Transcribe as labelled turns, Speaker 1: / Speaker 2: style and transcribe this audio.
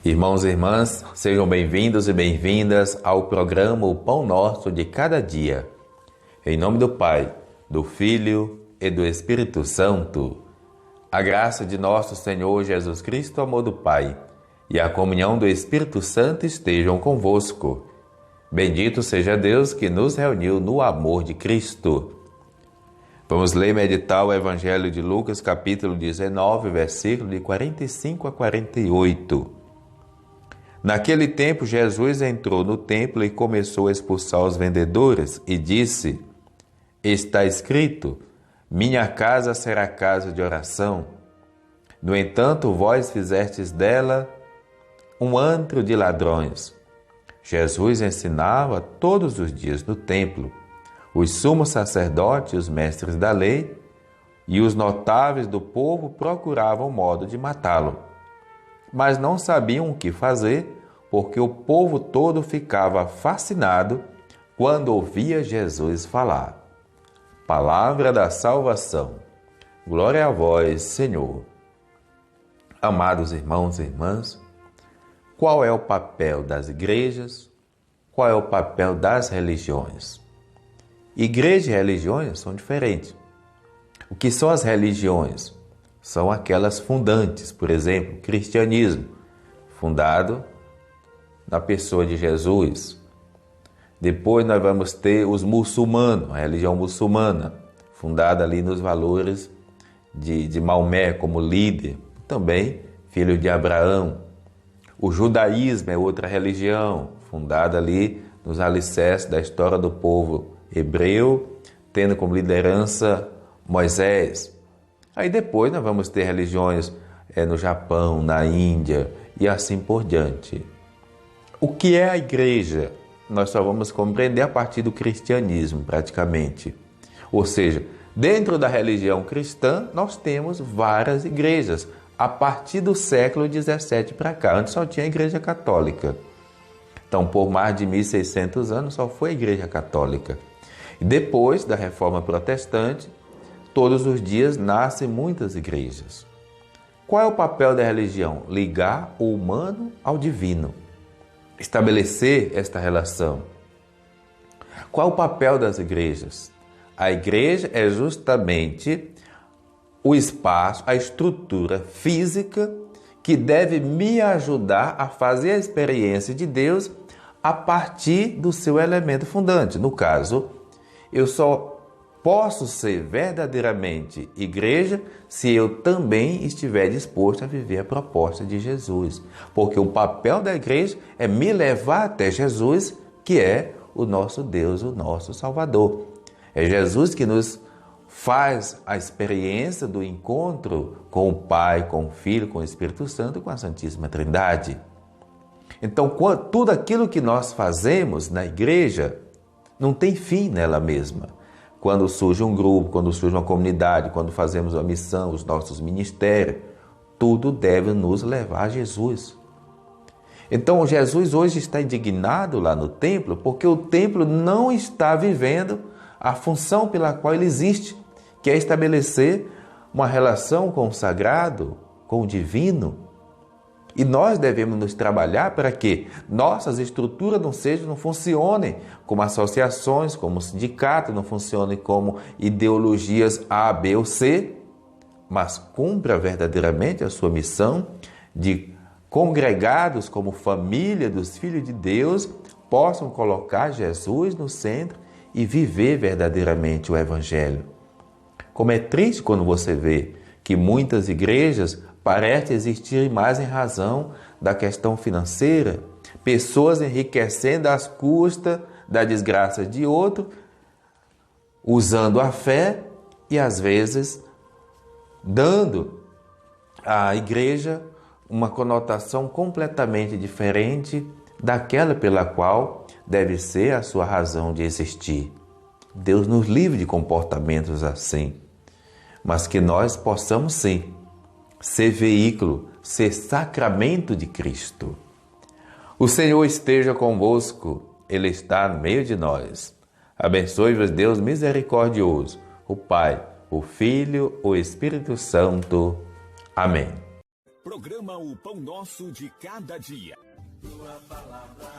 Speaker 1: Irmãos e irmãs, sejam bem-vindos e bem-vindas ao programa O Pão Nosso de Cada Dia. Em nome do Pai, do Filho e do Espírito Santo, a graça de nosso Senhor Jesus Cristo, o amor do Pai e a comunhão do Espírito Santo estejam convosco. Bendito seja Deus que nos reuniu no amor de Cristo. Vamos ler e meditar o Evangelho de Lucas, capítulo 19, versículo de 45 a 48. Naquele tempo, Jesus entrou no templo e começou a expulsar os vendedores e disse: Está escrito, minha casa será casa de oração. No entanto, vós fizestes dela um antro de ladrões. Jesus ensinava todos os dias no templo. Os sumos sacerdotes, os mestres da lei e os notáveis do povo procuravam modo de matá-lo. Mas não sabiam o que fazer, porque o povo todo ficava fascinado quando ouvia Jesus falar. Palavra da salvação. Glória a vós, Senhor. Amados irmãos e irmãs, qual é o papel das igrejas? Qual é o papel das religiões? Igreja e religiões são diferentes. O que são as religiões? São aquelas fundantes, por exemplo, o cristianismo, fundado na pessoa de Jesus. Depois nós vamos ter os muçulmanos, a religião muçulmana, fundada ali nos valores de Maomé como líder, também filho de Abraão. O judaísmo é outra religião, fundada ali nos alicerces da história do povo hebreu, tendo como liderança Moisés. Aí depois nós vamos ter religiões no Japão, na Índia e assim por diante. O que é a igreja? Nós só vamos compreender a partir do cristianismo, praticamente. Ou seja, dentro da religião cristã, nós temos várias igrejas, a partir do século XVII para cá. Antes só tinha a igreja católica. Então, por mais de 1.600 anos, só foi a igreja católica. E depois da reforma protestante, todos os dias nascem muitas igrejas. Qual é o papel da religião? Ligar o humano ao divino. Estabelecer esta relação. Qual é o papel das igrejas? A igreja é justamente o espaço, a estrutura física que deve me ajudar a fazer a experiência de Deus a partir do seu elemento fundante. No caso, eu só posso ser verdadeiramente igreja se eu também estiver disposto a viver a proposta de Jesus. Porque o papel da igreja é me levar até Jesus, que é o nosso Deus, o nosso Salvador. É Jesus que nos faz a experiência do encontro com o Pai, com o Filho, com o Espírito Santo, com a Santíssima Trindade. Então, tudo aquilo que nós fazemos na igreja não tem fim nela mesma. Quando surge um grupo, quando surge uma comunidade, quando fazemos a missão, os nossos ministérios, tudo deve nos levar a Jesus. Então, Jesus hoje está indignado lá no templo, porque o templo não está vivendo a função pela qual ele existe, que é estabelecer uma relação com o sagrado, com o divino. E nós devemos nos trabalhar para que nossas estruturas não funcionem como associações, como sindicatos, não funcionem como ideologias A, B ou C, mas cumpra verdadeiramente a sua missão de congregados como família dos filhos de Deus possam colocar Jesus no centro e viver verdadeiramente o Evangelho. Como é triste quando você vê que muitas igrejas parecem existir mais em razão da questão financeira, pessoas enriquecendo às custas da desgraça de outro, usando a fé e às vezes dando à igreja uma conotação completamente diferente daquela pela qual deve ser a sua razão de existir. Deus nos livre de comportamentos assim, mas que nós possamos sim ser veículo, ser sacramento de Cristo. O Senhor esteja convosco, Ele está no meio de nós. Abençoe-vos Deus misericordioso, o Pai, o Filho, o Espírito Santo. Amém.
Speaker 2: Programa O Pão Nosso de Cada Dia.
Speaker 3: Tua palavra